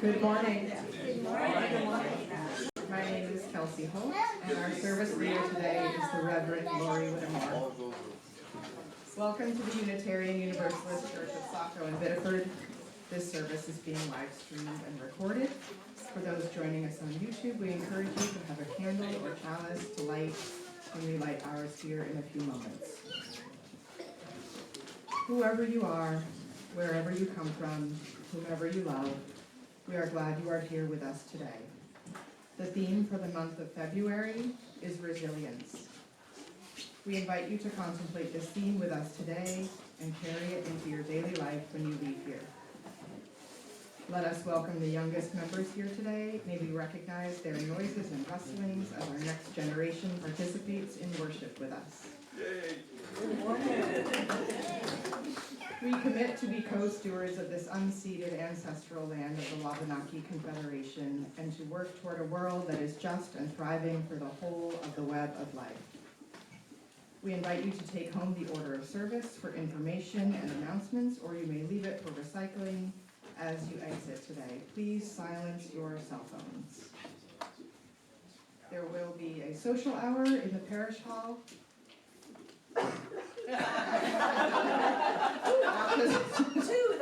Good morning. Good morning. My name is Kelsey Holt, and our service leader today is the Reverend Lori Whittemore. Welcome to the Unitarian Universalist Church of Saco in Biddeford. This service is being live streamed and recorded. For those joining us on YouTube, we encourage you to have a candle or chalice to light when we light ours here in a few moments. Whoever you are, wherever you come from, whomever you love, we are glad you are here with us today. The theme for the month of February is resilience. We invite you to contemplate this theme with us today and carry it into your daily life when you leave here. Let us welcome the youngest members here today. May we recognize their noises and rustlings as our next generation participates in worship with us. Yay. Good morning. We commit to be co-stewards of this unceded ancestral land of the Wabanaki Confederation and to work toward a world that is just and thriving for the whole of the web of life. We invite you to take home the order of service for information and announcements, or you may leave it for recycling as you exit today. Please silence your cell phones. There will be a social hour in the parish hall. There'll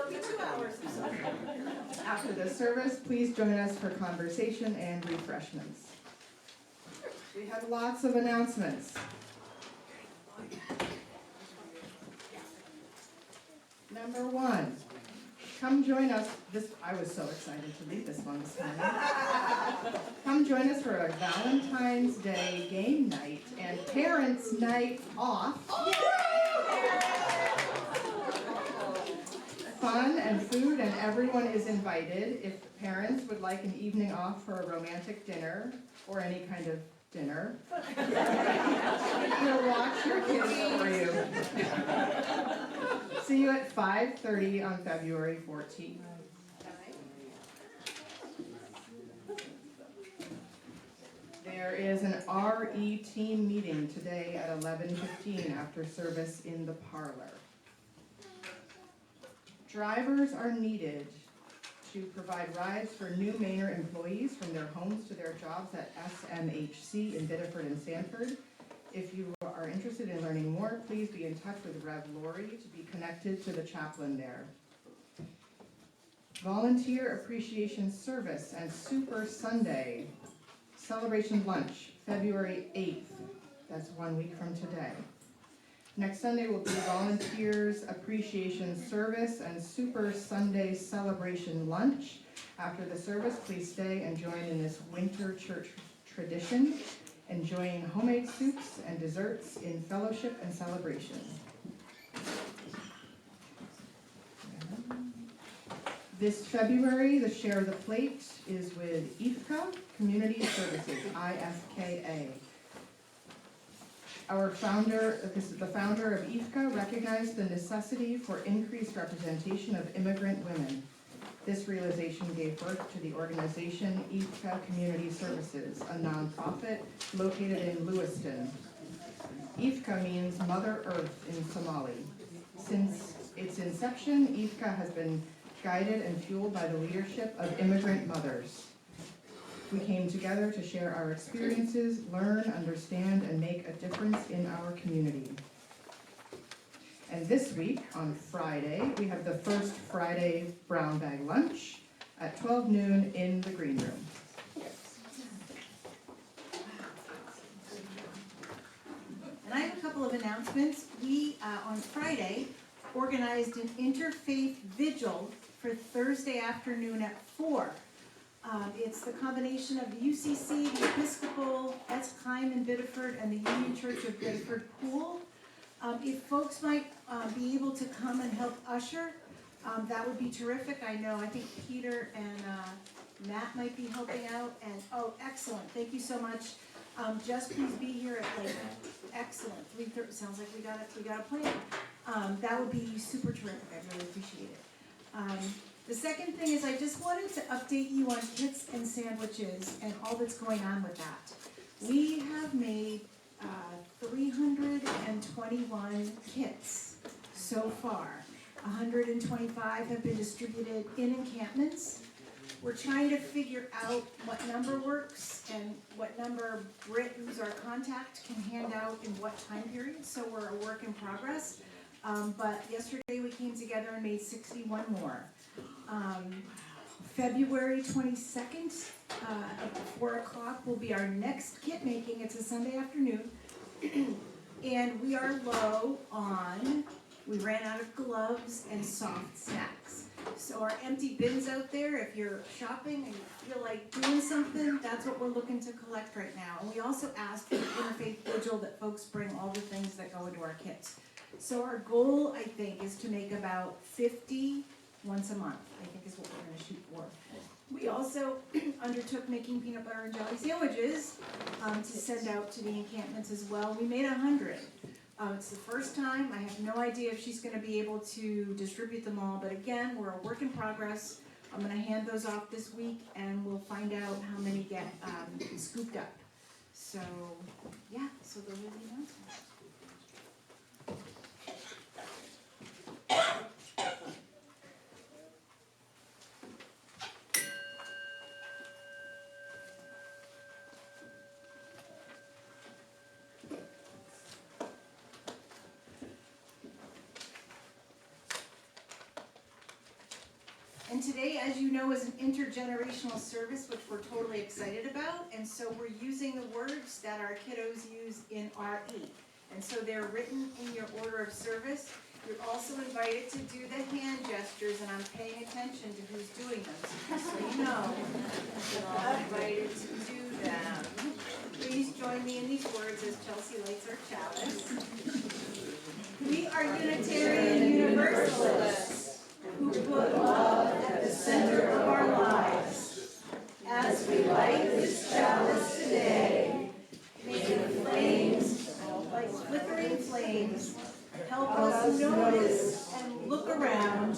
be 2 hours of social. After the service, please join us for conversation and refreshments. We have lots of announcements. Number 1, come join us. I was so excited to read this one this morning. Come join us for a Valentine's Day game night and parents' night off. Fun and food, and everyone is invited. If parents would like an evening off for a romantic dinner or any kind of dinner, we'll watch your kids for you. See you at 5:30 on February 14th. There is an RE team meeting today at 11:15 after service in the parlor. Drivers are needed to provide rides for new Manor employees from their homes to their jobs at SMHC in Biddeford and Sanford. If you are interested in learning more, please be in touch with Rev Lori to be connected to the chaplain there. Volunteer Appreciation Service and Super Sunday Celebration Lunch, February 8th. That's 1 week from today. Next Sunday will be Volunteers Appreciation Service and Super Sunday Celebration Lunch. After the service, please stay and join in this winter church tradition, enjoying homemade soups and desserts in fellowship and celebration. This February, the Share the Plate is with IFKA Community Services, IFKA. The founder of IFKA recognized the necessity for increased representation of immigrant women. This realization gave birth to the organization IFKA Community Services, a nonprofit located in Lewiston. IFKA means Mother Earth in Somali. Since its inception, IFKA has been guided and fueled by the leadership of immigrant mothers. We came together to share our experiences, learn, understand, and make a difference in our community. And this week, on Friday, we have the first Friday brown bag lunch at 12 noon in the green room. And I have a couple of announcements. We, on Friday, organized an interfaith vigil for Thursday afternoon at 4. It's the combination of the UCC, the Episcopal, Chaim in Biddeford, and the Union Church of Biddeford Pool. If folks might be able to come and help usher, that would be terrific. I think Peter and Matt might be helping out. And oh, excellent! Thank you so much. Just please be here at excellent 3:30. Sounds like we got a plan. That would be super terrific. I really appreciate it. The second thing is I just wanted to update you on kits and sandwiches and all that's going on with that. We have made 321 kits so far. 125 have been distributed in encampments. We're trying to figure out what number works and what number Britt, who's our contact, can hand out in what time period, so we're a work in progress. But yesterday we came together and made 61 more. February 22nd, at 4 o'clock will be our next kit making. It's a Sunday afternoon. And we are low on, we ran out of gloves and soft snacks. So our empty bins out there, if you're shopping and you feel like doing something, that's what we're looking to collect right now. And we also asked for the Interfaith Vigil that folks bring all the things that go into our kits. So our goal, I think, is to make about 50 once a month, I think is what we're gonna shoot for. We also undertook making peanut butter and jelly sandwiches to send out to the encampments as well. We made 100. It's the first time. I have no idea if she's gonna be able to distribute them all, but again, we're a work in progress. I'm gonna hand those off this week and we'll find out how many get scooped up. So, yeah, so those are the announcements. And today, as you know, is an intergenerational service, which we're totally excited about. And so we're using the words that our kiddos use in RE. And so they're written in your order of service. You're also invited to do the hand gestures, and I'm paying attention to who's doing them, so just so you know, you're all invited to do them. Please join me in these words as Chelsea lights our chalice. We are Unitarian Universalists who put love at the center of our lives. As we light this chalice today, may the flames, like flickering flames, help us notice and look around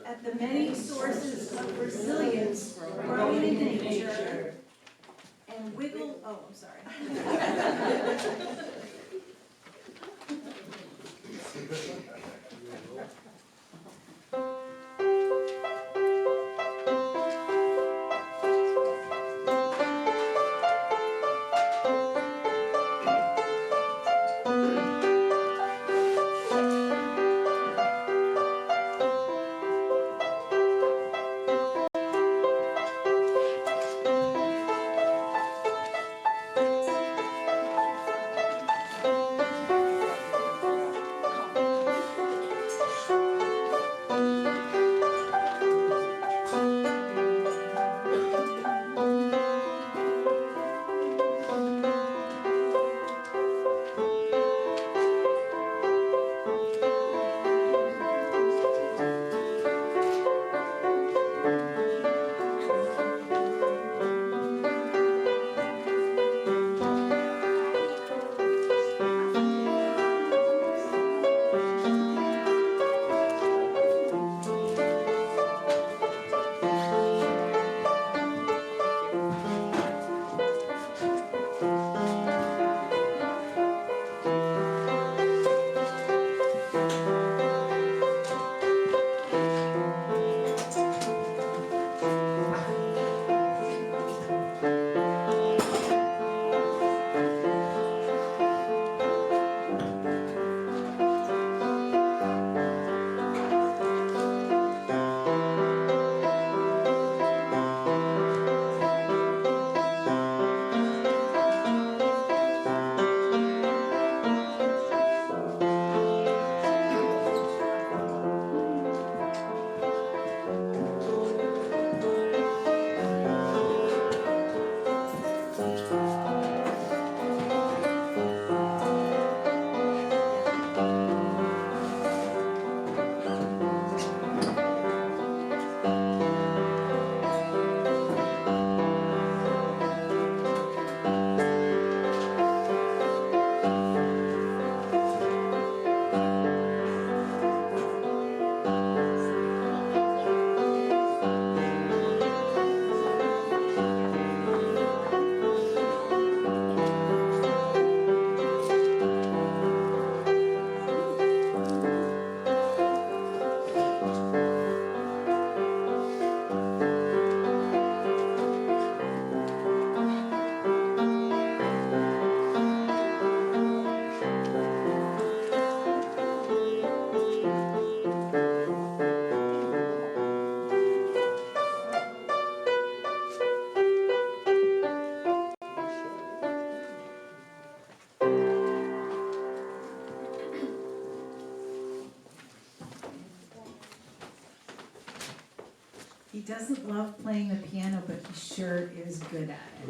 at the many sources of resilience growing in nature and wiggle, oh, I'm sorry. He doesn't love playing the piano, but he sure is good at it.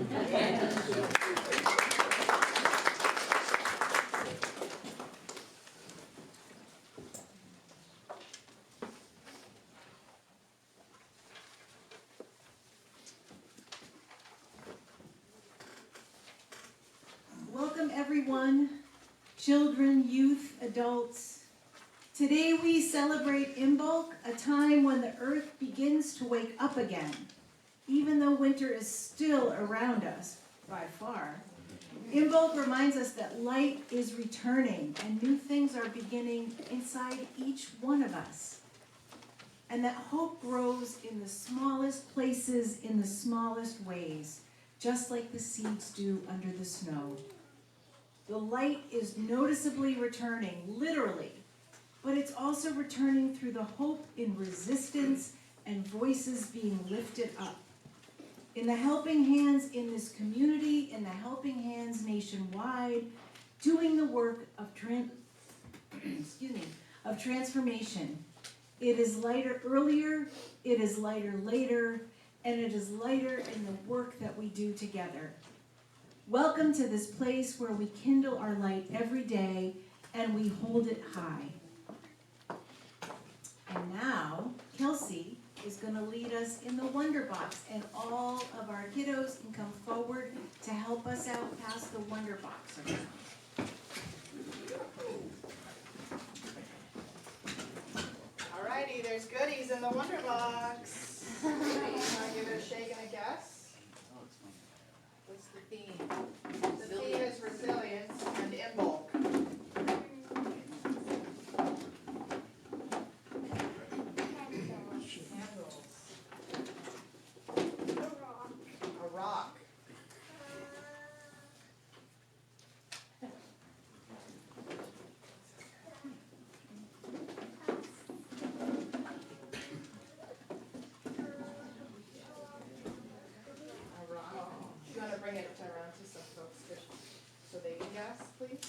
Welcome everyone, children, youth, adults. Today we celebrate Imbolc, a time when the earth begins to wake up again. Even though winter is still around us, by far, Imbolc reminds us that light is returning and new things are beginning inside each one of us. And that hope grows in the smallest places, in the smallest ways, just like the seeds do under the snow. The light is noticeably returning, literally, but it's also returning through the hope in resistance and voices being lifted up. In the helping hands in this community, in the helping hands nationwide, doing the work of transformation. It is lighter earlier, it is lighter later, and it is lighter in the work that we do together. Welcome to this place where we kindle our light every day and we hold it high. And now, Kelsey is going to lead us in the Wonder Box, and all of our kiddos can come forward to help us out past the Wonder Box around. Alrighty, there's goodies in the Wonder Box. Want to give it a shake and a guess? What's the theme? The theme is resilience and Imbolc. Candles. A rock. You want to bring it around to some folks so they can guess, please?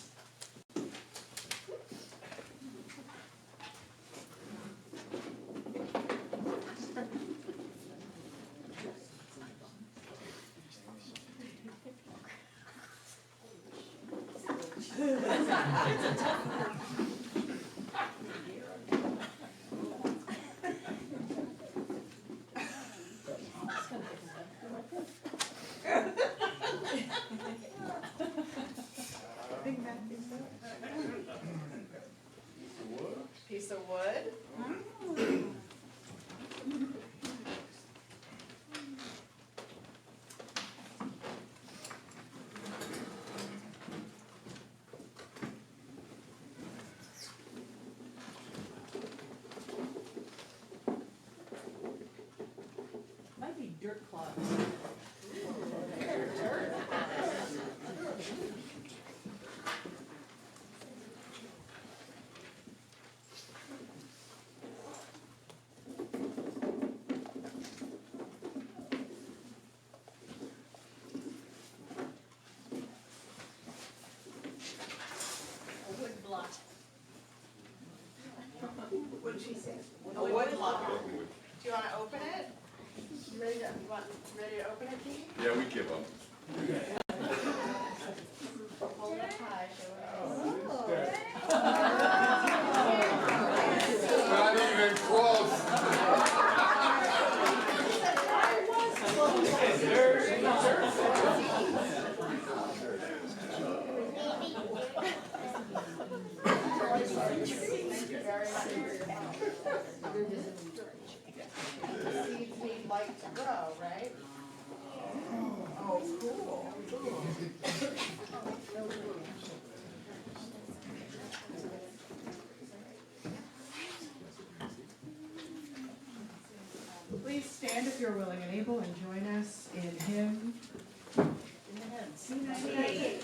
Piece of wood. Might be dirt clods. A wood blot. What did she say? A wood block. Do you want to open it? You ready to open it, Dee? Yeah, we give up. Hold it up high, show it. Not even close. The seeds need light to grow, right? Oh, cool. Please stand if you're willing and able and join us in hymn 298.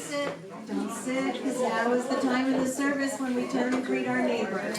Don't sit, because now is the time of the service when we turn and greet our neighbors.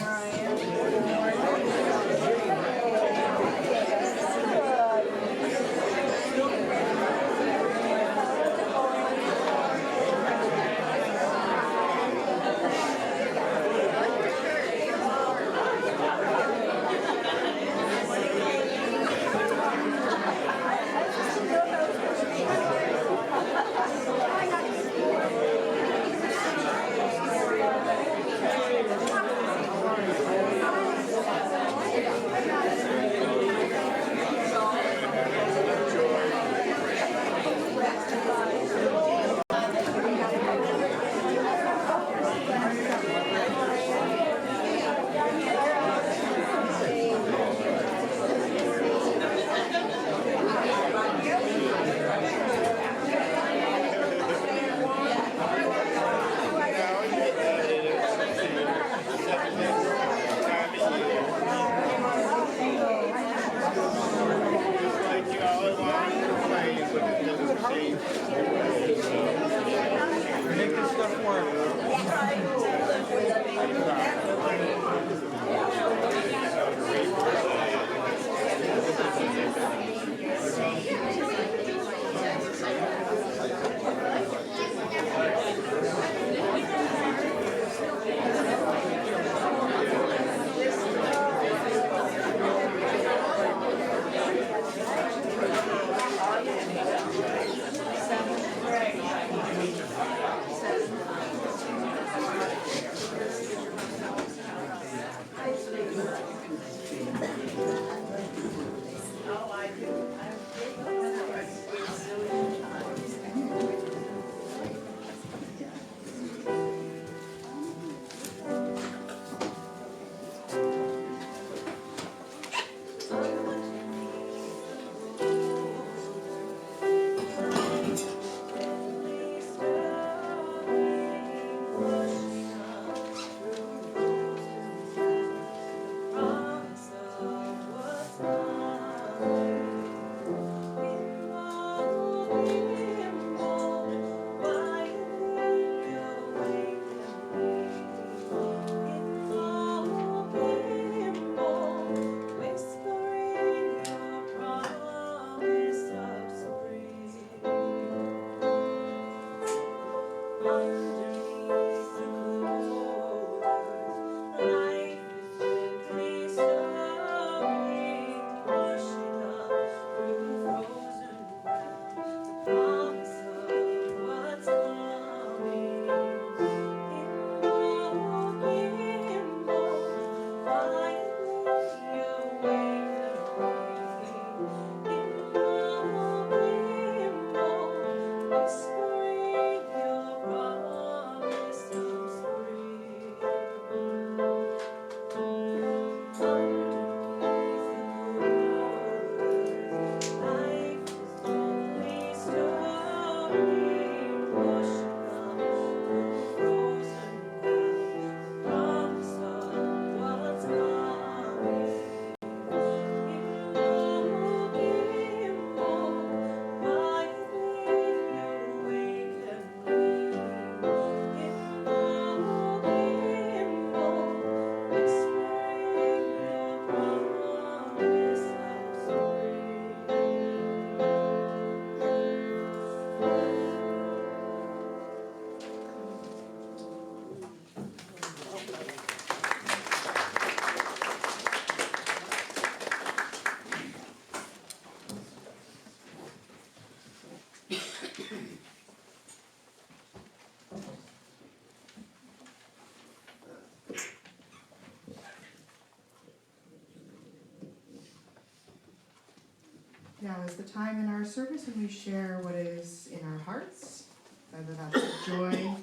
Now is the time in our service when we share what is in our hearts, whether that's a joy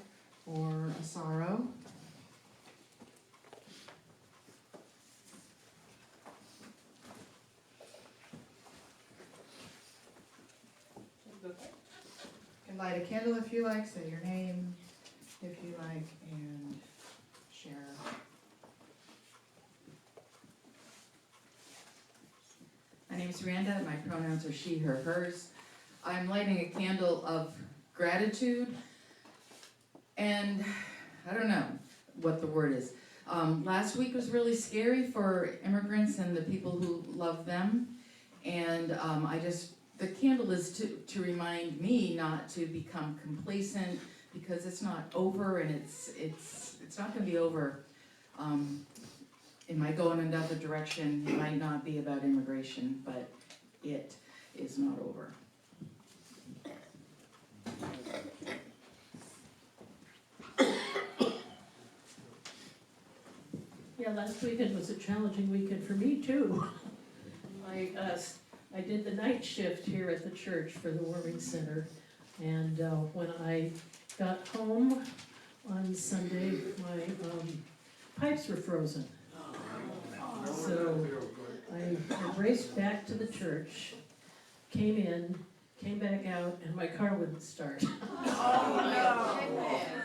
or a sorrow. You can light a candle if you like, say your name if you like, and share. My name's Randa, my pronouns are she, her, hers. I'm lighting a candle of gratitude And I don't know what the word is. Last week was really scary for immigrants and the people who love them. And the candle is to remind me not to become complacent, because it's not over, and it's not gonna be over. It might go in another direction. It might not be about immigration, but it is not over. Yeah, last weekend was a challenging weekend for me too. I did the night shift here at the church for the warming center, and when I got home on Sunday, my pipes were frozen. So I raced back to the church, came in, came back out, and my car wouldn't start.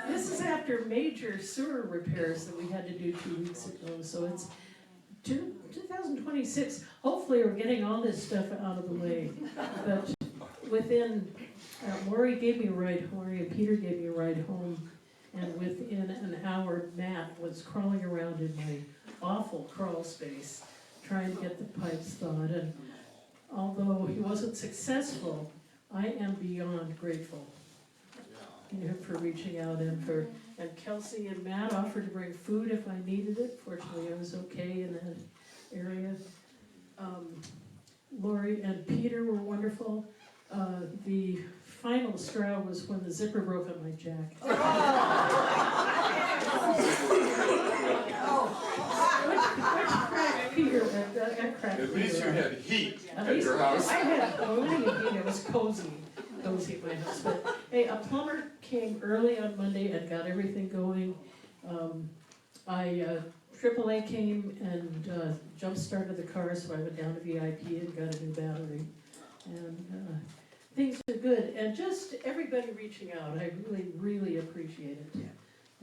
This is after major sewer repairs that we had to do 2 weeks ago, so it's 2026. Hopefully we're getting all this stuff out of the way. But within, Lori gave me a ride, Lori and Peter gave me a ride home, and within an hour, Matt was crawling around in my awful crawl space, trying to get the pipes thawed. And although he wasn't successful, I am beyond grateful for reaching out, and Kelsey and Matt offered to bring food if I needed it. Fortunately, I was okay in that area. Lori and Peter were wonderful. The final straw was when the zipper broke on my jacket. Which cracked Peter, that cracked At least you Peter. had heat At at least your house. I had plenty of heat. It was cozy at my house. But hey, a plumber came early on Monday and got everything going. AAA came and jump-started the car, so I went down to VIP and got a new battery. And things are good. And just everybody reaching out, I really, really appreciate it.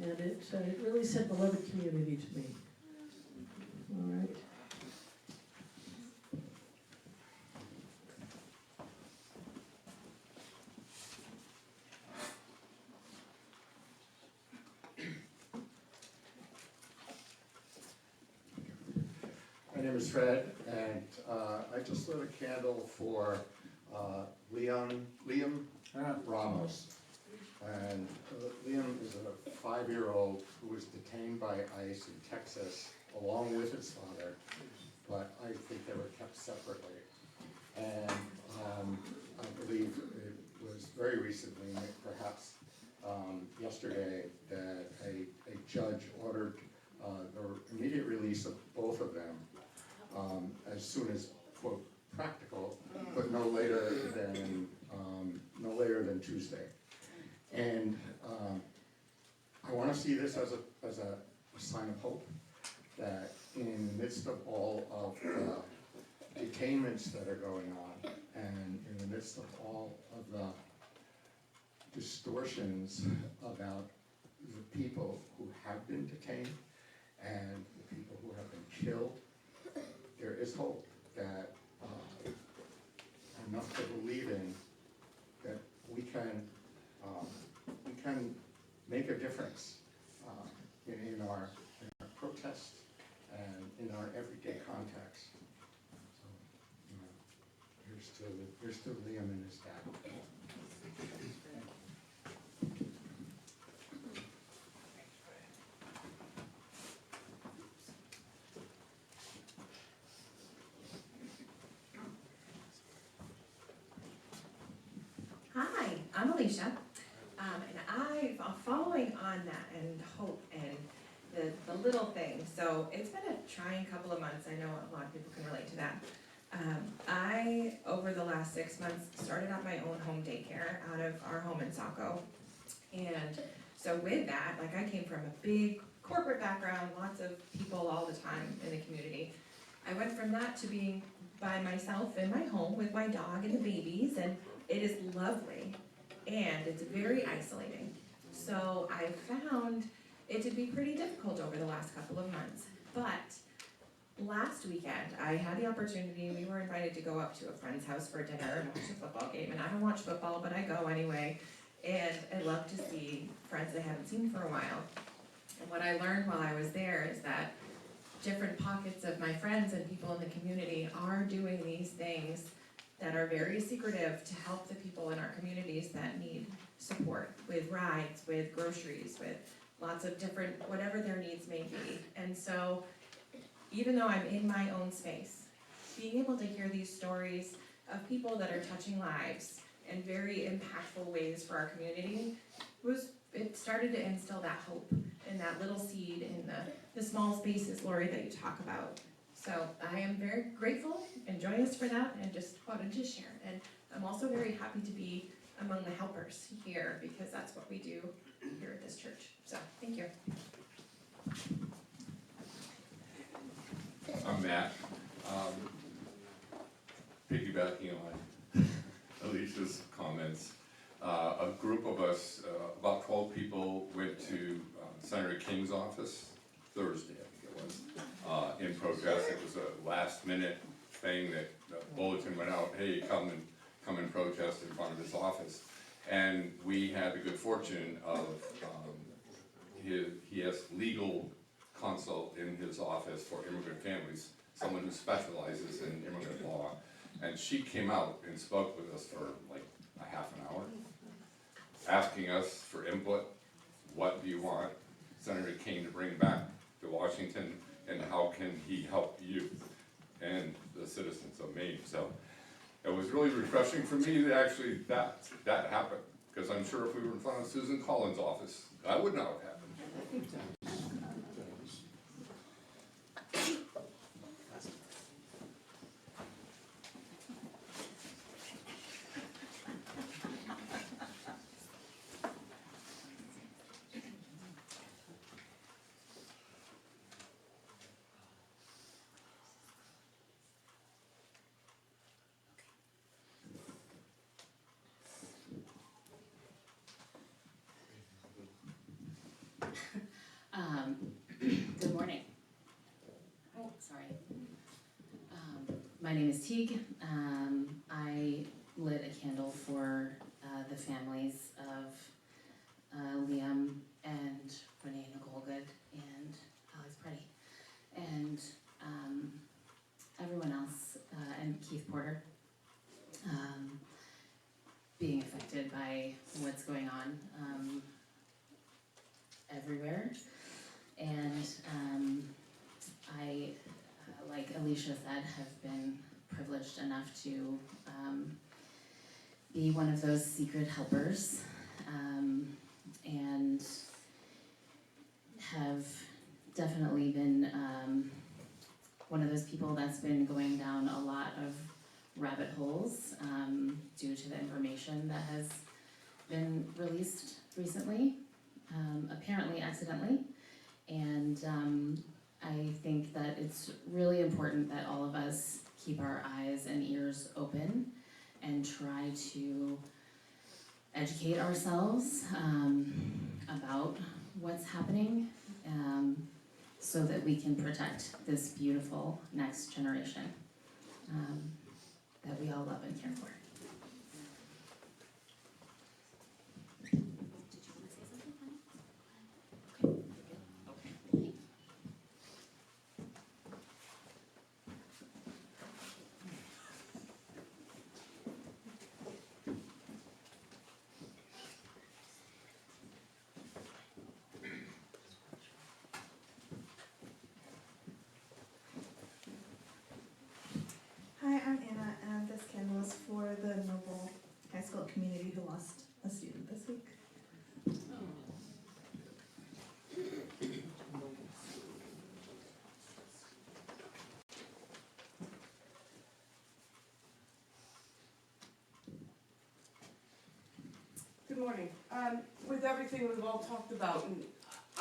And it really sent beloved community to me. All right. My name is Fred, and I just lit a candle for Liam Ramos. And Liam is a 5-year-old who was detained by ICE in Texas along with his father, but I think they were kept separately. And I believe it was very recently, perhaps yesterday, that a judge ordered the immediate release of both of them as soon as, quote, practical, but no later than Tuesday. And I want to see this as a sign of hope, that in the midst of all of the detainments that are going on, and in the midst of all of the distortions about the people who have been detained and the people who have been killed, there is hope that enough to believe in, that we can make a difference in our protest and in our everyday context. So, here's to Liam and his dad. Hi, I'm Alicia, and I'm following on that and hope and the little things. So it's been a trying couple of months. I know a lot of people can relate to that. I, over the last 6 months, started up my own home daycare out of our home in Saco. And so with that, like, I came from a big corporate background, lots of people all the time in the community. I went from that to being by myself in my home with my dog and the babies, and it is lovely, and it's very isolating. So I found it to be pretty difficult over the last couple of months. But last weekend, I had the opportunity, we were invited to go up to a friend's house for dinner and watch a football game. And I don't watch football, but I go anyway. And I love to see friends I haven't seen for a while. And what I learned while I was there is that different pockets of my friends and people in the community are doing these things that are very secretive to help the people in our communities that need support with rides, with groceries, with lots of different, whatever their needs may be. And so, even though I'm in my own space, being able to hear these stories of people that are touching lives in very impactful ways for our community it started to instill that hope and that little seed in the small spaces, Lori, that you talk about. So I am very grateful and joyous for that, and just wanted to share. And I'm also very happy to be among the helpers here, because that's what we do here at this church. So thank you. I'm Matt. Piggybacking on Alicia's comments, a group of us, about 12 people, went to Senator King's office Thursday, I think it was, in protest. It was a last-minute thing that the bulletin went out, hey, come and protest in front of his office. And we had the good fortune of, he has legal consult in his office for immigrant families, someone who specializes in immigrant law. And she came out and spoke with us for like a half an hour, asking us for input. What do you want Senator King to bring back to Washington, and how can he help you and the citizens of Maine? So it was really refreshing for me that actually that happened, because I'm sure if we were in front of Susan Collins' office, that would not have happened. Good morning. Oh, sorry. My name is Teague. I lit a candle for the families of Liam and Renee Nicole Good and Alex Preddy, and everyone else, and Keith Porter, being affected by what's going on everywhere. And I, like Alicia said, have been privileged enough to be one of those secret helpers, and have definitely been one of those people that's been going down a lot of rabbit holes due to the information that has been released recently, apparently accidentally. And I think that it's really important that all of us keep our eyes and ears open and try to educate ourselves about what's happening, so that we can protect this beautiful next generation that we all love and care for. Hi, I'm Anna, and this candle is for the Noble High School community who lost a student this week. Good morning. With everything we've all talked about, and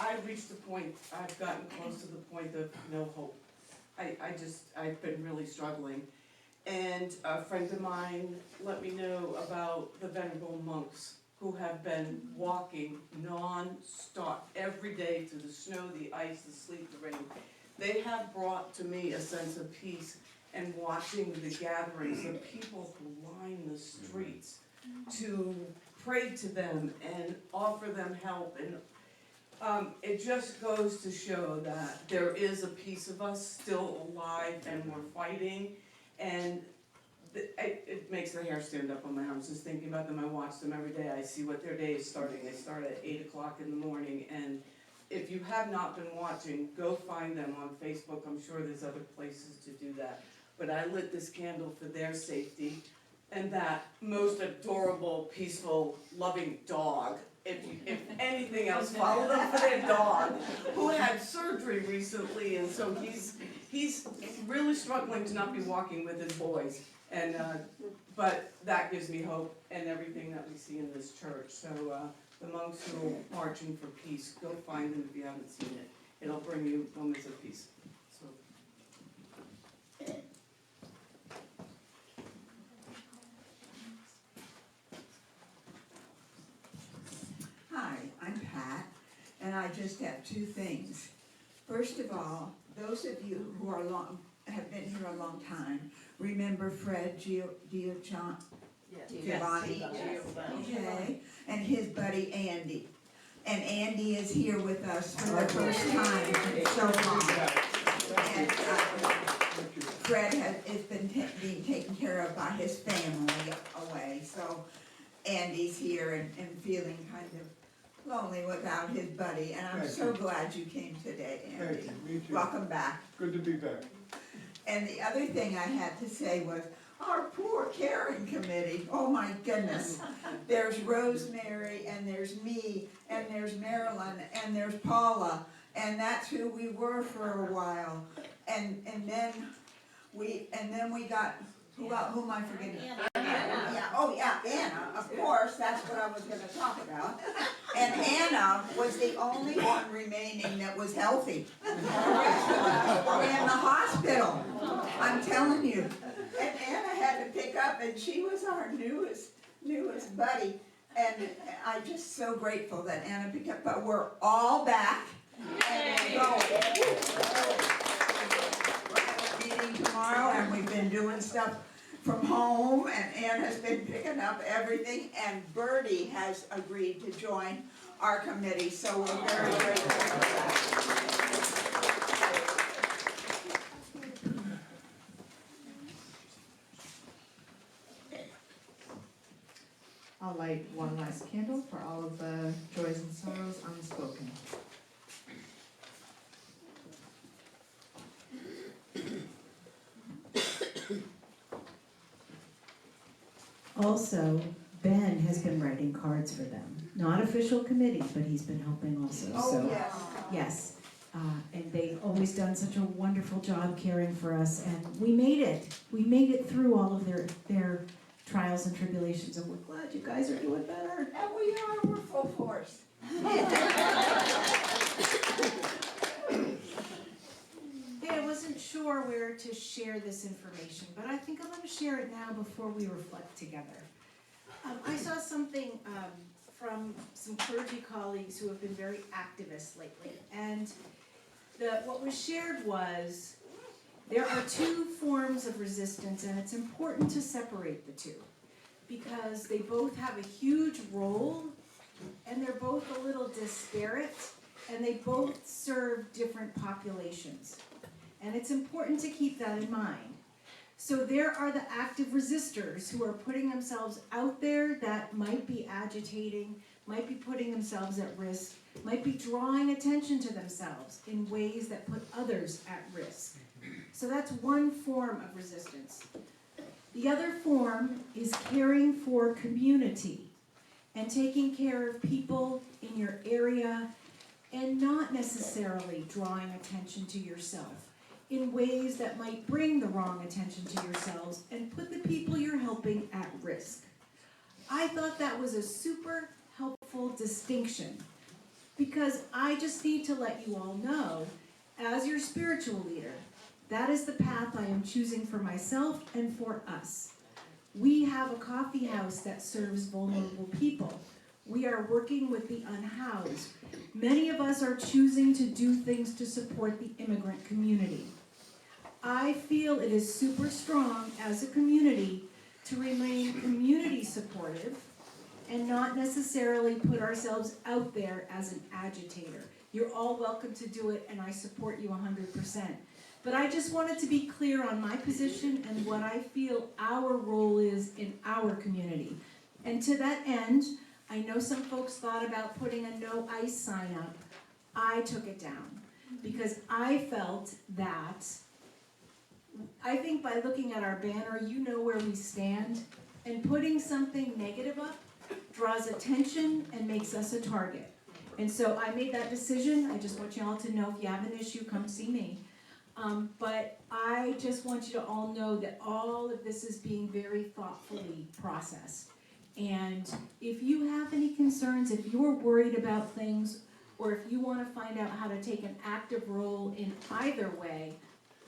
I've reached the point, I've gotten close to the point of no hope. I've been really struggling. And a friend of mine let me know about the venerable monks who have been walking non-stop every day through the snow, the ice, the sleet, the rain. They have brought to me a sense of peace, and watching the gatherings of people who line the streets to pray to them and offer them help, and it just goes to show that there is a piece of us still alive and we're fighting, and it makes the hair stand up on my arms just thinking about them. I watch them every day. I see what their day is starting. They start at 8 o'clock in the morning, and if you have not been watching, go find them on Facebook. I'm sure there's other places to do that. But I lit this candle for their safety, and that most adorable, peaceful, loving dog. If anything else, follow them for their dog, who had surgery recently, and so he's really struggling to not be walking with his boys. And but that gives me hope, and everything that we see in this church. So the monks who are marching for peace, go find them if you haven't seen it. It'll bring you moments of peace. So. Hi, I'm Pat, and I just have two things. First of all, those of you who have been here a long time, remember Fred Giovanni? Okay, and his buddy Andy. And Andy is here with us for the first time in so long. And Fred is being taken care of by his family away, so Andy's here and feeling kind of lonely without his buddy, and I'm so glad you came today, Andy. Thank you, me too. Welcome back. Good to be back. And the other thing I had to say was, our poor caring committee, oh my goodness. There's Rosemary, and there's me, and there's Marilyn, and there's Paula, and that's who we were for a while. And then we got, who am I forgetting? Anna. Yeah, oh yeah, Anna, of course, that's what I was gonna talk about. And Anna was the only one remaining that was healthy. The rest of us were in the hospital, I'm telling you. And Anna had to pick up, and she was our newest buddy. And I'm just so grateful that Anna picked up, but we're all back. And we're going. We're having a meeting tomorrow, and we've been doing stuff from home, and Anna's been picking up everything, and Bertie has agreed to join our committee, so we're very grateful for that. I'll light one last candle for all of the joys and sorrows unspoken. Also, Ben has been writing cards for them. Not official committee, but he's been helping also, so. Oh, yes. Yes, and they've always done such a wonderful job caring for us, and we made it. We made it through all of their trials and tribulations, and we're glad you guys are doing better. And we are, we're full force. Hey, I wasn't sure where to share this information, but I think I'm gonna share it now before we reflect together. I saw something from some clergy colleagues who have been very activist lately, and what was shared was there are two forms of resistance, and it's important to separate the two because they both have a huge role, and they're both a little disparate, and they both serve different populations. And it's important to keep that in mind. So there are the active resistors who are putting themselves out there that might be agitating, might be putting themselves at risk, might be drawing attention to themselves in ways that put others at risk. So that's one form of resistance. The other form is caring for community and taking care of people in your area and not necessarily drawing attention to yourself in ways that might bring the wrong attention to yourselves and put the people you're helping at risk. I thought that was a super helpful distinction because I just need to let you all know, as your spiritual leader, that is the path I am choosing for myself and for us. We have a coffee house that serves vulnerable people. We are working with the unhoused. Many of us are choosing to do things to support the immigrant community. I feel it is super strong as a community to remain community supportive and not necessarily put ourselves out there as an agitator. You're all welcome to do it, and I support you 100%. But I just wanted to be clear on my position and what I feel our role is in our community. And to that end, I know some folks thought about putting a no ice sign up. I took it down because I felt that, I think by looking at our banner, you know where we stand, and putting something negative up draws attention and makes us a target. And so I made that decision. I just want you all to know, if you have an issue, come see me. But I just want you to all know that all of this is being very thoughtfully processed. And if you have any concerns, if you're worried about things, or if you want to find out how to take an active role in either way,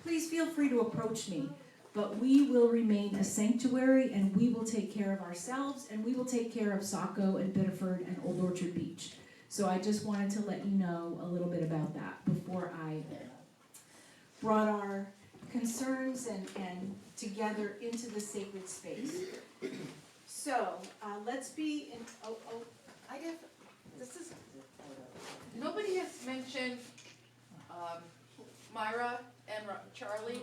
please feel free to approach me. But we will remain a sanctuary, and we will take care of ourselves, and we will take care of Saco and Biddeford and Old Orchard Beach. So I just wanted to let you know a little bit about that before I brought our concerns and together into the sacred space. So, let's be in, I guess, this is, nobody has mentioned, Myra and Charlie.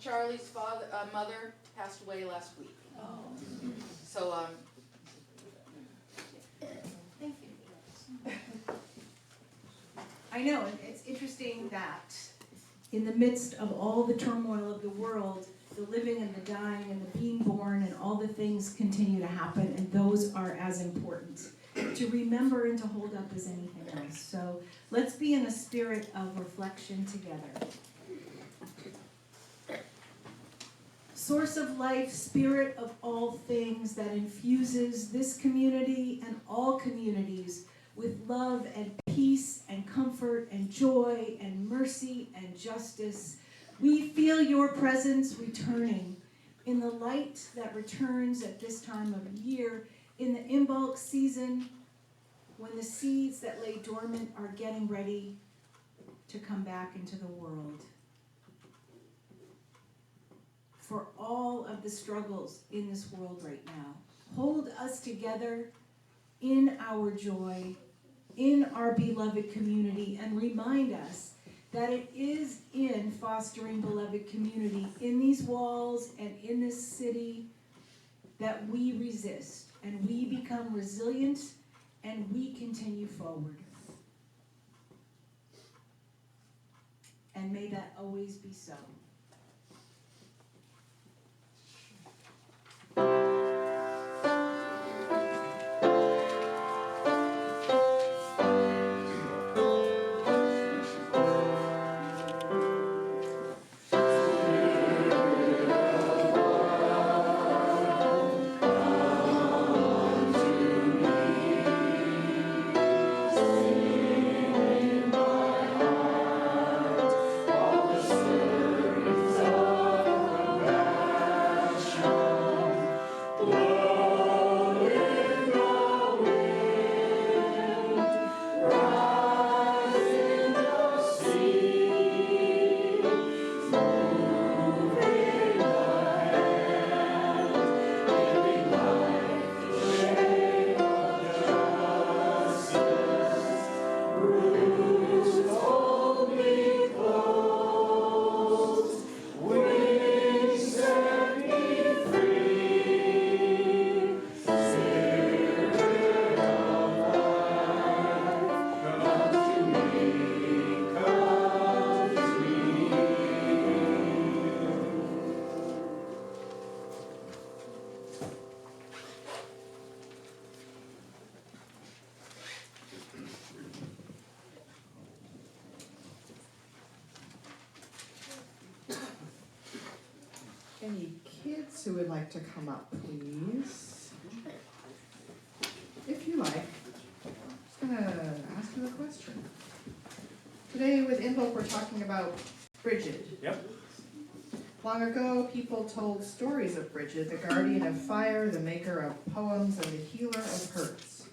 Charlie's mother passed away last week. So, thank you. I know, and it's interesting that in the midst of all the turmoil of the world, the living and the dying and the being born and all the things continue to happen, and those are as important to remember and to hold up as anything else. So let's be in a spirit of reflection together. Source of life, spirit of all things that infuses this community and all communities with love and peace and comfort and joy and mercy and justice. We feel your presence returning in the light that returns at this time of year, in the Imbolc season, when the seeds that lay dormant are getting ready to come back into the world. For all of the struggles in this world right now, hold us together in our joy, in our beloved community, and remind us that it is in fostering beloved community, in these walls and in this city, that we resist and we become resilient and we continue forward. And may that always be so. Any kids who would like to come up, please? If you like. I'm just gonna ask you a question. Today with Invoke, we're talking about Bridget. Yep. Long ago, people told stories of Bridget, the guardian of fire, the maker of poems, and the healer of hurts.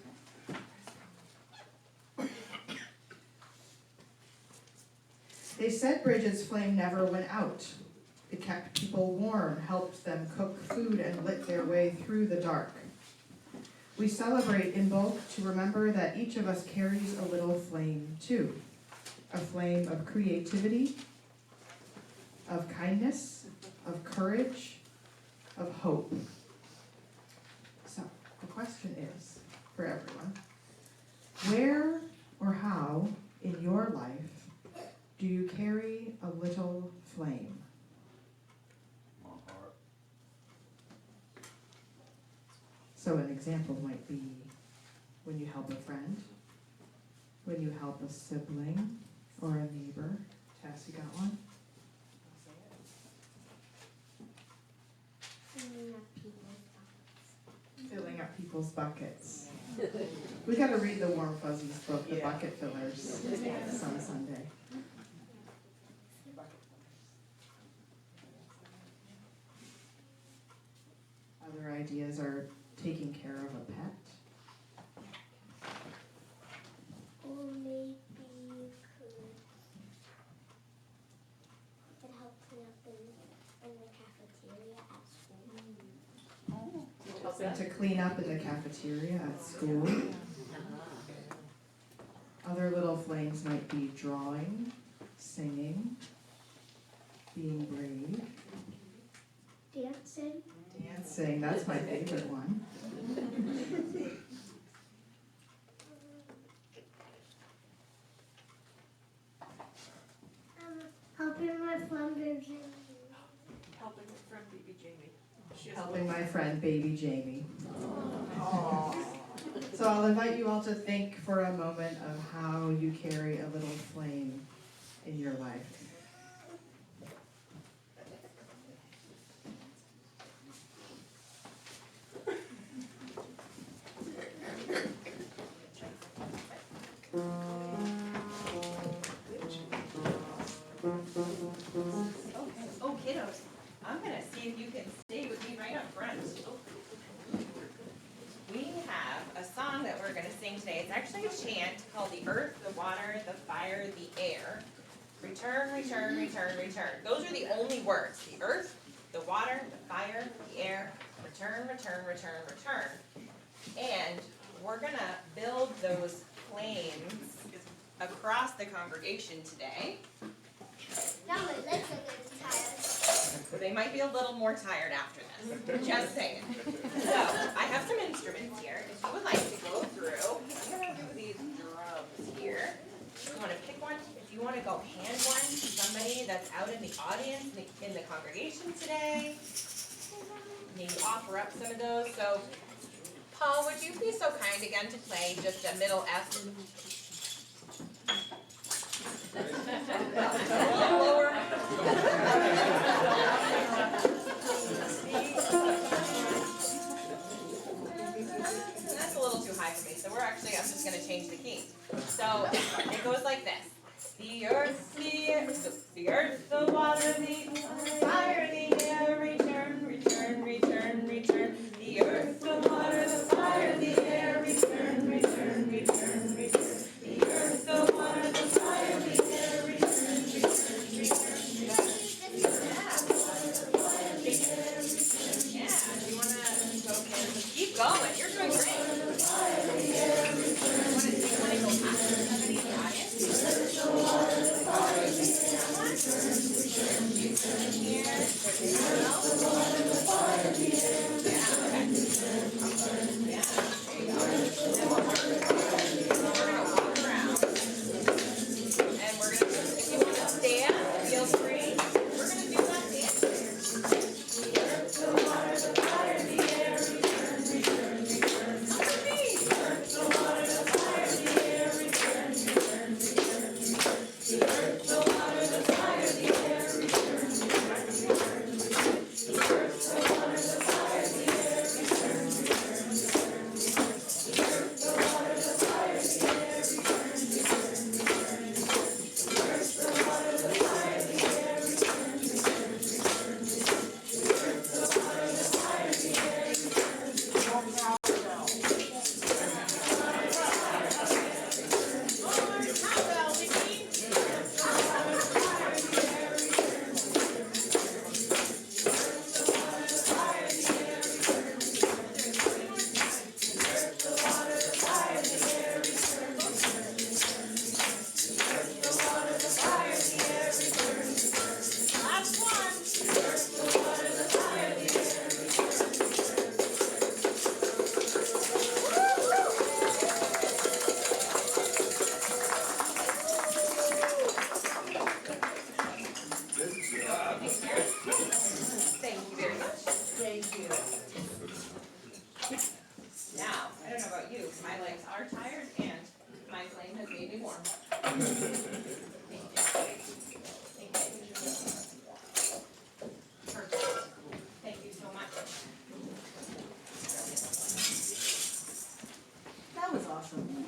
They said Bridget's flame never went out. It kept people warm, helped them cook food, and lit their way through the dark. We celebrate in bulk to remember that each of us carries a little flame too. A flame of creativity, of kindness, of courage, of hope. So, the question is, for everyone, where or how in your life do you carry a little flame? So an example might be when you help a friend, when you help a sibling or a neighbor. Tess, you got one? Filling up people's buckets. We gotta read the Warm Fuzzies book, The Bucket Fillers, some Sunday. Other ideas are taking care of a pet. Or maybe you could help clean up in the cafeteria at school. Helping to clean up in the cafeteria at school. Other little flames might be drawing, singing, being brave. Dancing. Dancing, that's my favorite one. Helping my friend Jamie. Helping my friend baby Jamie. Helping my friend, baby Jamie. So I'll invite you all to think for a moment of how you carry a little flame in your life. Oh, kiddos, I'm gonna see if you can stay with me right up front. We have a song that we're gonna sing today. It's actually a chant called the earth, the water, the fire, the air. Return, return, return, return. Those are the only words. The earth, the water, the fire, the air. Return, return, return, return. And we're gonna build those flames across the congregation today. Now my legs are getting tired. They might be a little more tired after this, just saying. So, I have some instruments here, if you would like to go through, I'm gonna do these drums here. If you wanna pick one, if you wanna go hand one to somebody that's out in the audience, in the congregation today, maybe offer up some of those. So, Paul, would you be so kind again to play just a middle F? A little lower. That's a little too high for me, so I'm just gonna change the key. So it goes like this. The earth, the water, the fire, the air, return, return, return, return. The earth, the water, the fire, the air, return, return, return, return. The earth, the water, the fire, the air, return, return, return. Yeah, do you wanna go again? Keep going, you're doing great. You wanna go faster than somebody in the audience? Yeah, okay. Yeah, there you Thank you so much. That was awesome.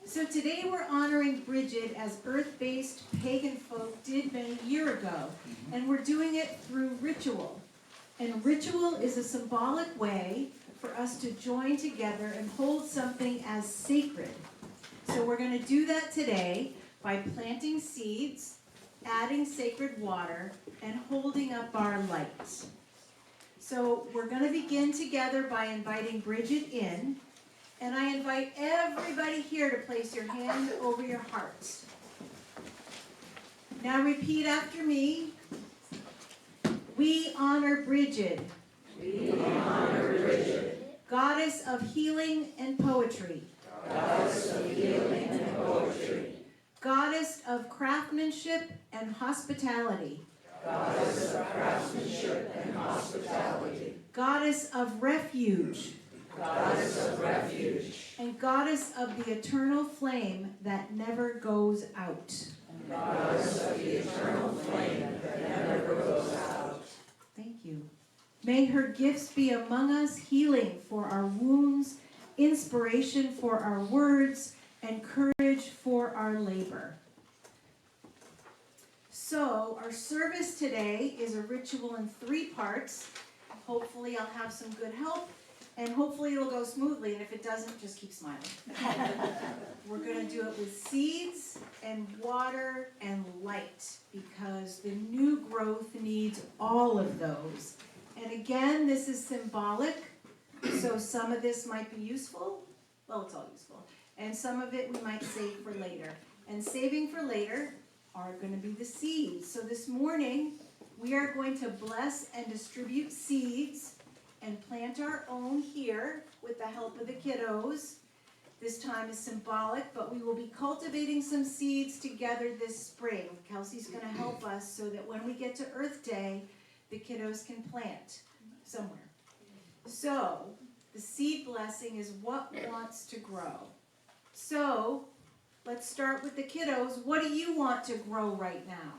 So today we're honoring Bridget as earth-based pagan folk did many years ago, and we're doing it through ritual. And ritual is a symbolic way for us to join together and hold something as sacred. So we're going to do that today by planting seeds, adding sacred water, and holding up our light. So we're going to begin together by inviting Bridget in. And I invite everybody here to place your hand over your heart. Now repeat after me. We honor Bridget. We honor Bridget. Goddess of healing and poetry. Goddess of healing and poetry. Goddess of craftsmanship and hospitality. Goddess of craftsmanship and hospitality. Goddess of refuge. Goddess of refuge. And goddess of the eternal flame that never goes out. Goddess of the eternal flame that never goes out. Thank you. May her gifts be among us, healing for our wounds, inspiration for our words, and courage for our labor. So, our service today is a ritual in 3 parts. Hopefully I'll have some good help. And hopefully it'll go smoothly, and if it doesn't, just keep smiling. We're going to do it with seeds and water and light, because the new growth needs all of those. And again, this is symbolic, so some of this might be useful. Well, it's all useful. And some of it we might save for later. And saving for later are going to be the seeds. So this morning, we are going to bless and distribute seeds and plant our own here with the help of the kiddos. This time is symbolic, but we will be cultivating some seeds together this spring. Kelsey's going to help us so that when we get to Earth Day, the kiddos can plant somewhere. So, the seed blessing is what wants to grow. So, let's start with the kiddos. What do you want to grow right now?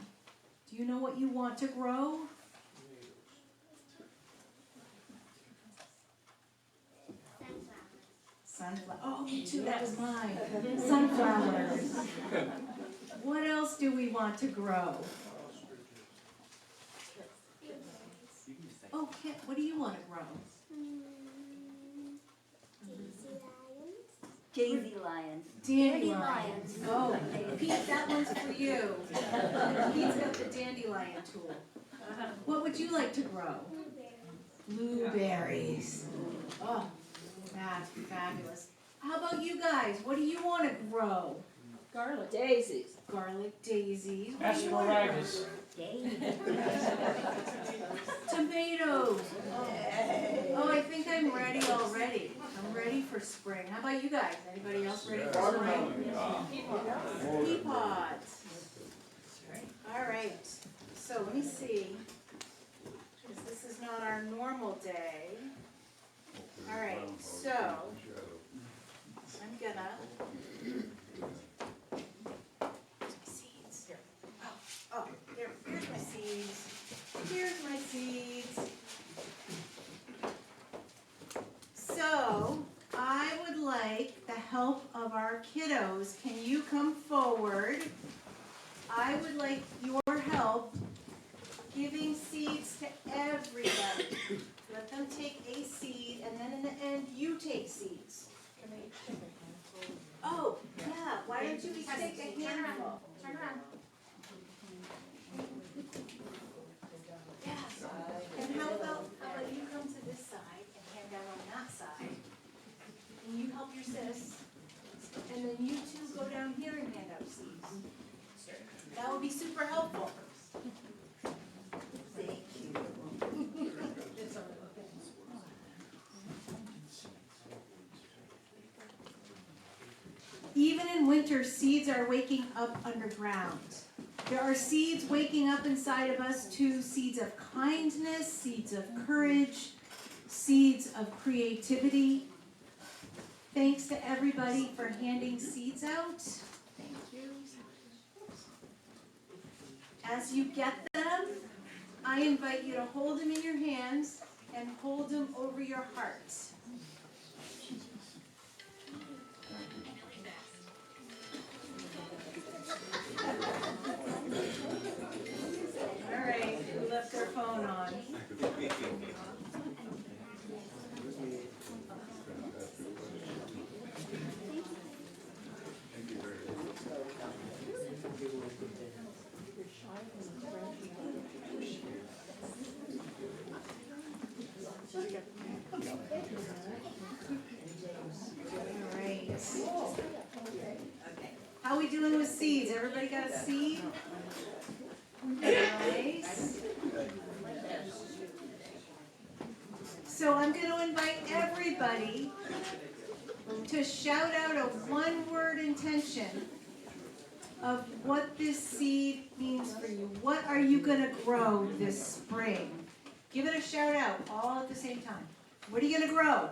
Do you know what you want to grow? Sunflower. Oh, me too, that was mine. Sunflowers. What else do we want to grow? Oh, Kit, what do you want to grow? Daisy lions. Dandelions. Oh, Pete, that one's for you. Pete's got the dandelion tool. What would you like to grow? Blueberries. Oh, that's fabulous. How about you guys? What do you want to grow? Garlic. Daisies. Garlic daisies. What do you want to grow? Tomatoes. Oh, I think I'm ready already. I'm ready for spring. How about you guys? Anybody else ready for spring? Pea pods. All right. So let me see. Because this is not our normal day. All right. So I'm gonna. Seeds. Oh, here's my seeds. Here's my seeds. So, I would like the help of our kiddos. Can you come forward? I would like your help giving seeds to everybody. Let them take a seed, and then in the end, you take seeds. Oh, yeah, why don't you each take a handful? Turn around. Yeah. And how about you come to this side and hand out on that side? And you help your sis. And then you two go down here and hand out seeds. That would be super helpful. Thank you. Even in winter. winter, seeds are waking up underground. There are seeds waking up inside of us too, seeds of kindness, seeds of courage, seeds of creativity. Thanks to everybody for handing seeds out. Thank you. As you get them, I invite you to hold them in your hands and hold them over your heart. All right, who left their phone on? All right. How we doing with seeds? Everybody got a seed? Nice. So I'm going to invite everybody to shout out a one-word intention of what this seed means for you. What are you going to grow this spring? Give it a shout out all at the same time. What are you going to grow?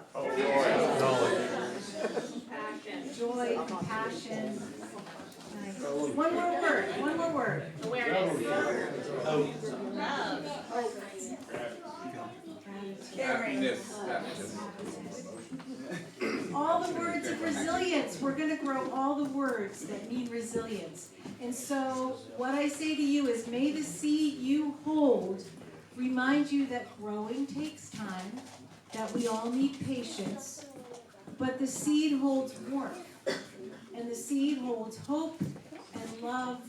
Joy, compassion. Nice. One more word. One more word. Awareness. Happiness. All the words of resilience. We're going to grow all the words that mean resilience. And so what I say to you is, may the seed you hold remind you that growing takes time, that we all need patience, but the seed holds warmth, and the seed holds hope and love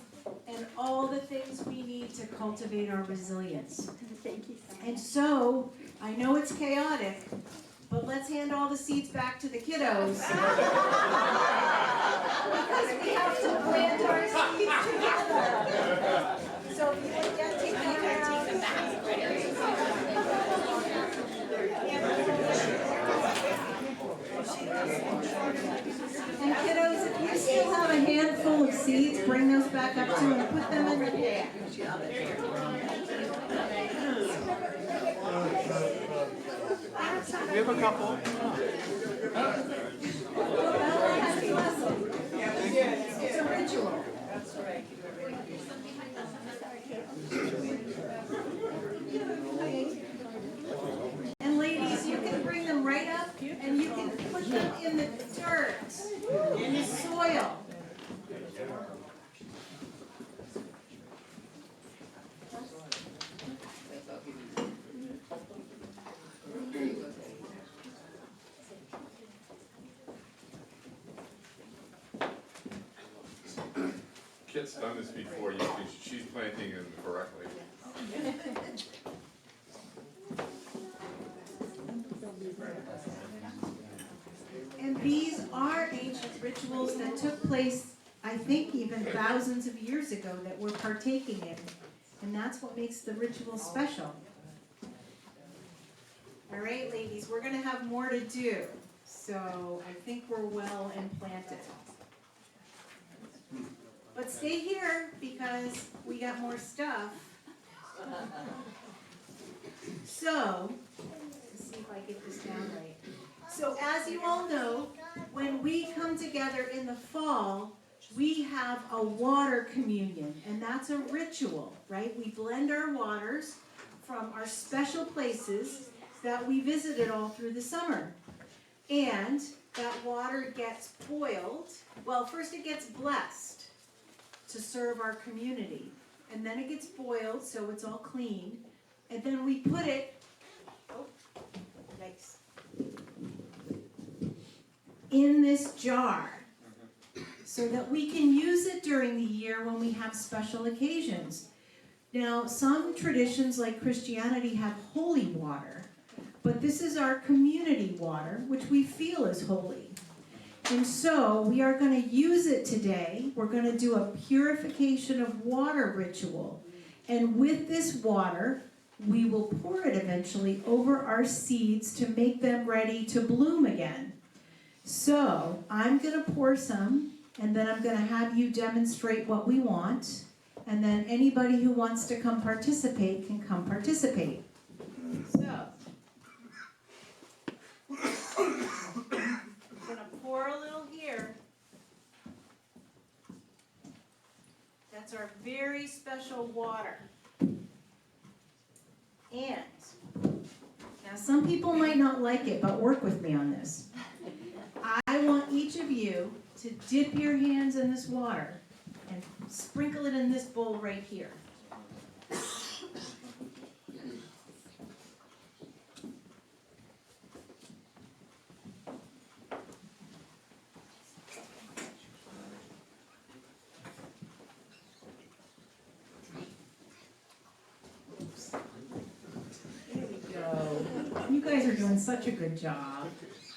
and all the things we need to cultivate our resilience. And so, I know it's chaotic, but let's hand all the seeds back to the kiddos. Because we have to plant our seeds together. So if you would get to come around. And kiddos, if you still have a handful of seeds, bring those back up too and put them in the bag. We have a couple. It's a ritual. And ladies, you can bring them right up and you can put them in the dirt, in the soil. Kit's done this before, she's planting them correctly. And these are ancient rituals that took place, I think, even thousands of years ago that we're partaking in. And that's what makes the ritual special. All right, ladies, we're going to have more to do. So I think we're well and planted. But stay here because we got more stuff. So, let's see if I get this down right. So as you all know, when we come together in the fall, we have a water communion, and that's a ritual, right? We blend our waters from our special places that we visited all through the summer. And that water gets boiled. Well, first it gets blessed to serve our community. And then it gets boiled so it's all clean. And then we put it, in this jar so that we can use it during the year when we have special occasions. Now, some traditions like Christianity have holy water, but this is our community water, which we feel is holy. And so we are going to use it today. We're going to do a purification of water ritual. And with this water, we will pour it eventually over our seeds to make them ready to bloom again. So I'm going to pour some, and then I'm gonna have you demonstrate what we want, and then anybody who wants to come participate can come participate. So. I'm gonna pour a little here. That's our very special water. And, now some people might not like it, but work with me on this. I want each of you to dip your hands in this water and sprinkle it in this bowl right here. There we go. You guys are doing such a good job.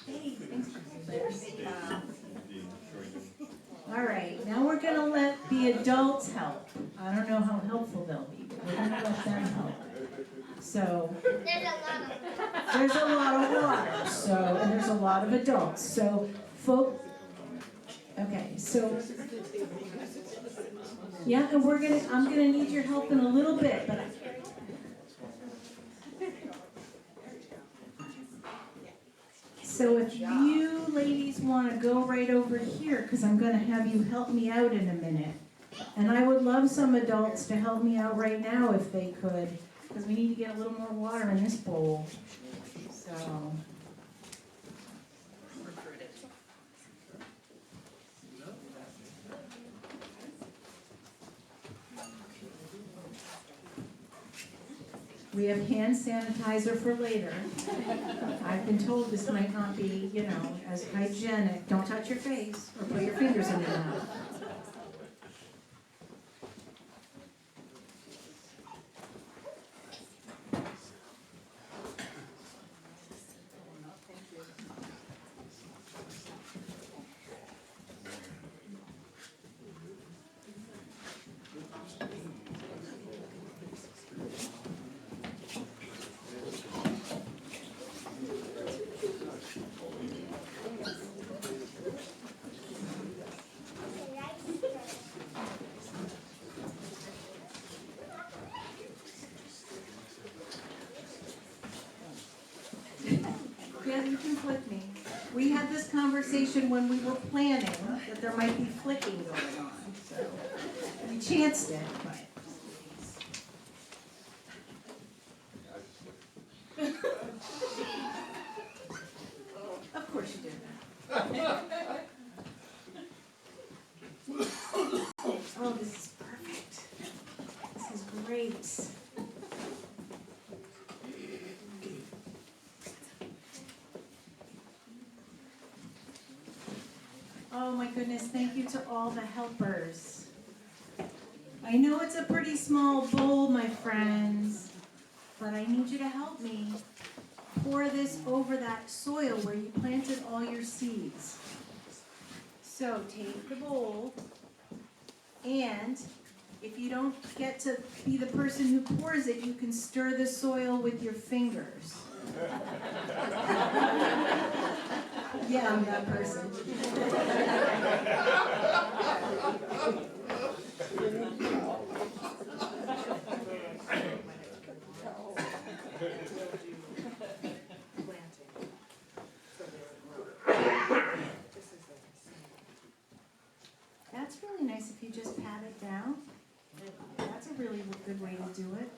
Hey, thanks for this. All right, now we're gonna let the adults help. I don't know how helpful they'll be, but we're gonna let them help. So, there's a lot of water, so, and there's a lot of adults, so okay, so, yeah, and I'm gonna need your help in a little bit, but so if you ladies wanna go right over here, because I'm gonna have you help me out in a minute. And I would love some adults to help me out right now if they could, because we need to get a little more water in this bowl. So. We have hand sanitizer for later. I've been told this might not be, as hygienic. Don't touch your face or put your fingers in your mouth. Yeah, you can flick me. We had this conversation when we were planning that there might be flicking going on, so we chanced it, but. Of course you did that. Oh, this is perfect. This is great. Oh my goodness, thank you to all the helpers. I know it's a pretty small bowl, my friends, but I need you to help me pour this over that soil where you planted all your seeds. So take the bowl, and if you don't get to be the person who pours it, you can stir the soil with your fingers. Yeah, I'm that person. That's really nice if you just pat it down. That's a really good way to do it.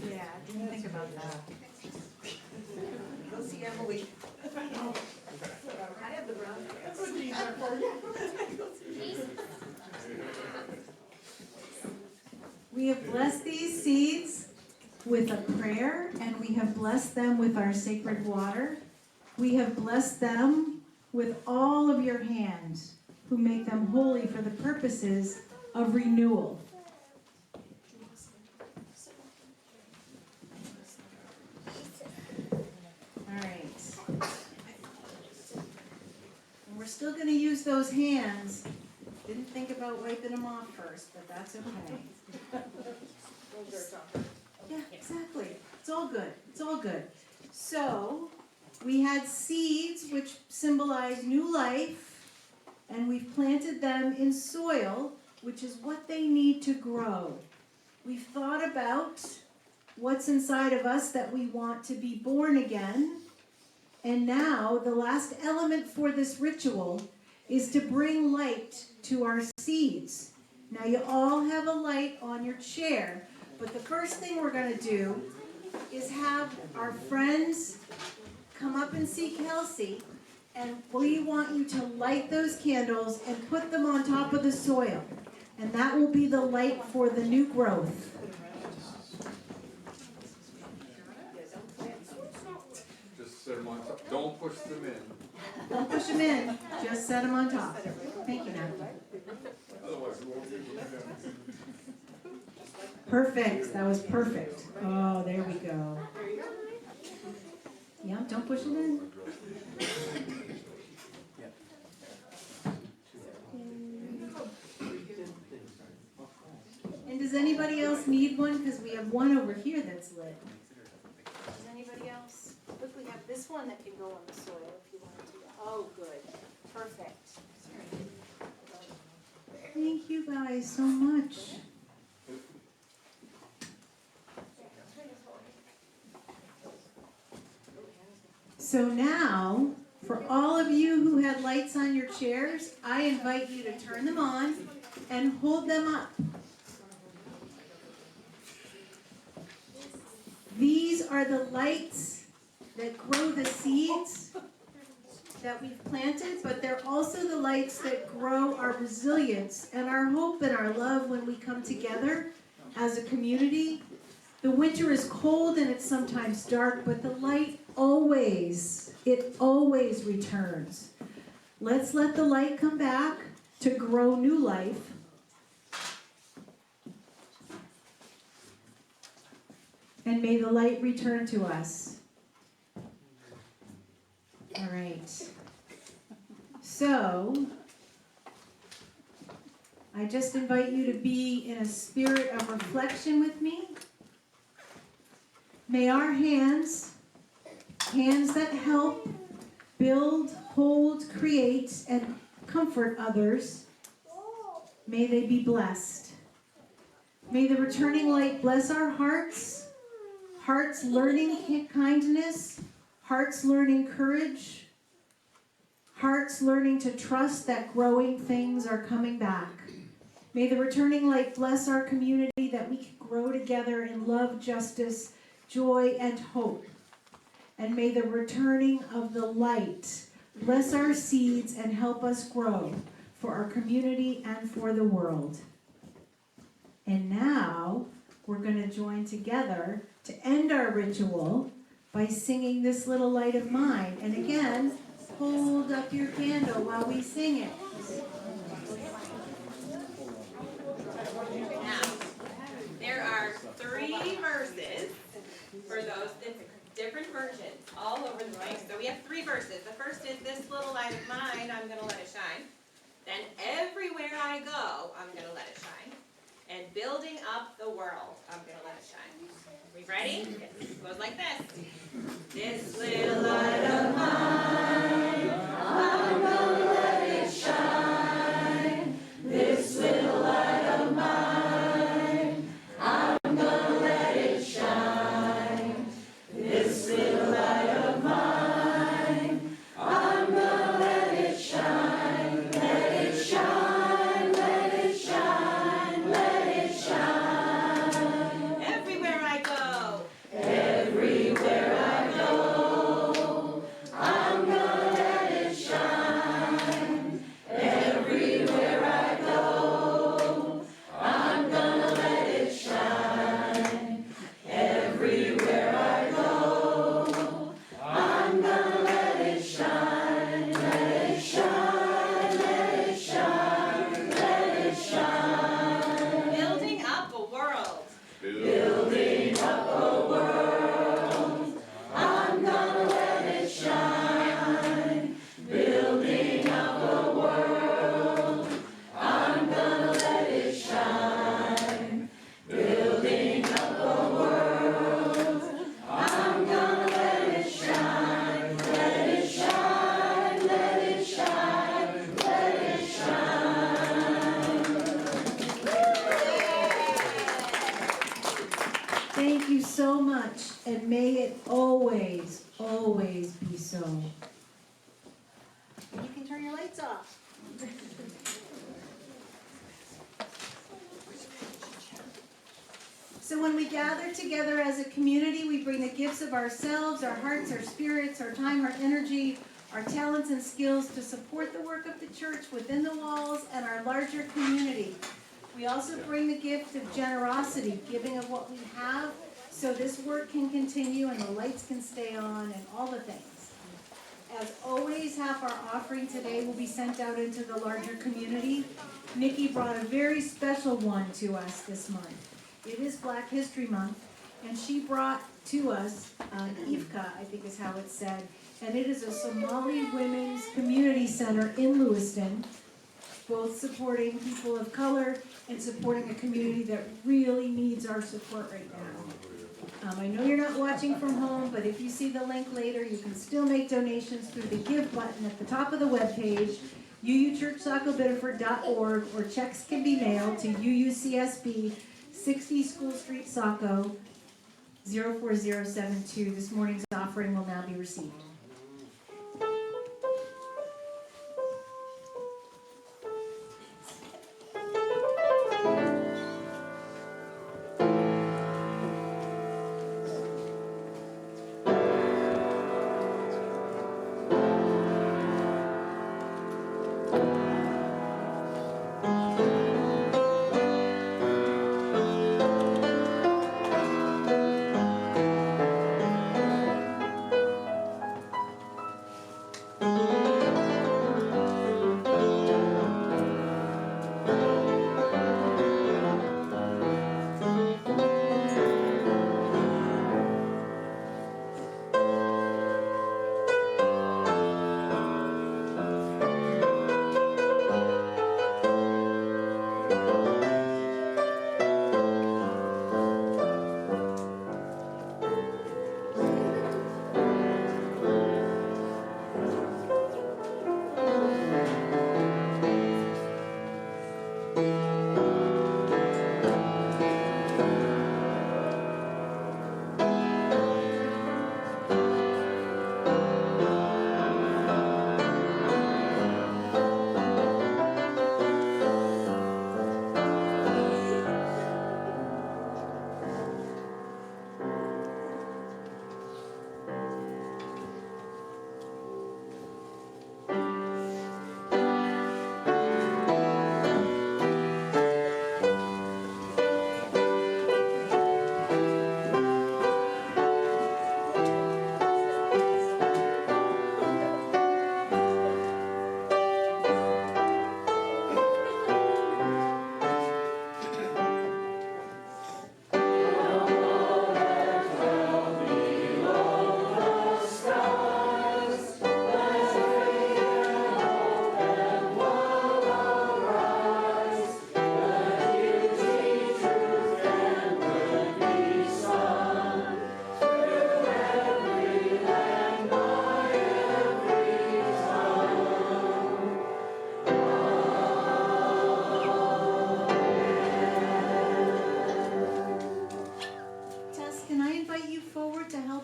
Yeah, I didn't think about that. Go see Emily. I have the brown. That's what these are for. We have blessed these seeds with a prayer, and we have blessed them with our sacred water. We have blessed them with all of your hands, who make them holy for the purposes of renewal. All right. still gonna use those hands. Didn't think about wiping them off first, but that's okay. Yeah, exactly. It's all good. It's all good. So, we had seeds which symbolize new life, and we've planted them in soil, which is what they need to grow. We've thought about what's inside of us that we want to be born again. And now, the last element for this ritual is to bring light to our seeds. Now, you all have a light on your chair, but the first thing we're going to do is have our friends come up and see Kelsey, and we want you to light those candles and put them on top of the soil. And that will be the light for the new growth. Just set them on top, don't push them in. Don't push them in, just set them on top. Thank you, Natalie. Otherwise, we won't be able to do that. Perfect, that was perfect. Oh, there we go. Yeah, don't push it in. And does anybody else need one? Because we have one over here that's lit. Does anybody else? Look, we have this one that can go on the soil if you wanted to. Oh, good. Perfect. Thank you guys so much. So now, for all of you who had lights on your chairs, I invite you to turn them on and hold them up. These are the lights that grow the seeds that we've planted, but they're also the lights that grow our resilience and our hope and our love when we come together as a community. The winter is cold and it's sometimes dark, but the light always returns. Let's let the light come back to grow new life. And may the light return to us. All right. So, I just invite you to be in a spirit of reflection with me. May our hands that help build, hold, create, and comfort others, may they be blessed. May the returning light bless our hearts learning kindness, hearts learning courage, hearts learning to trust that growing things are coming back. May the returning light bless our community that we can grow together in love, justice, joy, and hope. And may the returning of the light bless our seeds and help us grow for our community and for the world. And now we're going to join together to end our ritual by singing This Little Light of Mine. And again, hold up your candle while we sing it. Now, there are 3 verses for those different versions all over the place. So we have 3 verses. The first is this little light of mine, I'm going to let it shine. Then everywhere I go, I'm going to let it shine. And building up the world, I'm going to let it shine. We ready? It goes like this. This little light of mine, I'm going to let it shine. This little light of mine, I'm going to let it shine. This little light of mine, I'm going to let it shine. Let it shine, let it shine, let it shine. Everywhere I go, I'm your lights off. So when we gather together as a community, we bring the gifts of ourselves, our hearts, our spirits, our time, our energy, our talents and skills to support the work of the church within the walls and our larger community. We also bring the gift of generosity, giving of what we have, so this work can continue and the lights can stay on and all the things. As always, half our offering today will be sent out into the larger community. Nikki brought a very special one to us this month. It is Black History Month, and she brought to us IFKA, I think is how it's said, and it is a Somali Women's Community Center in Lewiston, both supporting people of color and supporting a community that really needs our support right now. I know you're not watching from home, but if you see the link later, you can still make donations through the Give button at the top of the webpage, uuchurchsacobiddeford.org, or checks can be mailed to UUCSB, 60 School Street, Saco, 04072. This morning's offering will now be received.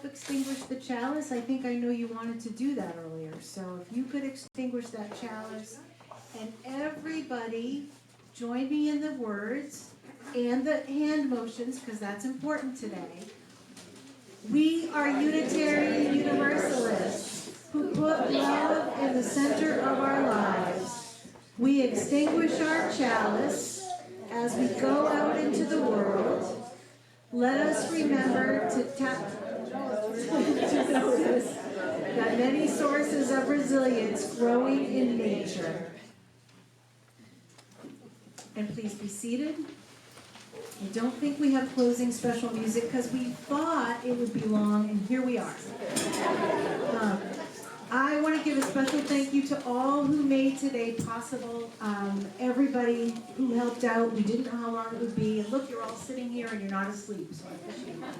Extinguish the chalice. I think I know you wanted to do that earlier, so if you could extinguish that chalice, and everybody join me in the words and the hand motions, because that's important today. We are Unitarian Universalists who put love in the center of our lives. We extinguish our chalice as we go out into the world. Let us remember to notice that many sources of resilience growing in nature. And please be seated. I don't think we have closing special music because we thought it would be long, and here we are. I want to give a special thank you to all who made today possible, everybody who helped out. We didn't know how long it would be, and look, you're all sitting here and you're not asleep, so I appreciate that.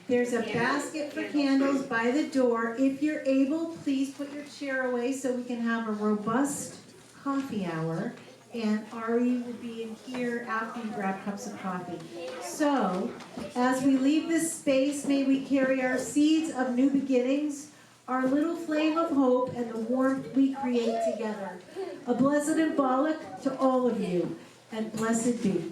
There's a basket for candles by the door. If you're able, please put your chair away so we can have a robust coffee hour. And Ari will be in here after you grab cups of coffee. So, as we leave this space, may we carry our seeds of new beginnings, our little flame of hope and the warmth we create together. A blessed and Balak to all of you, and blessed be.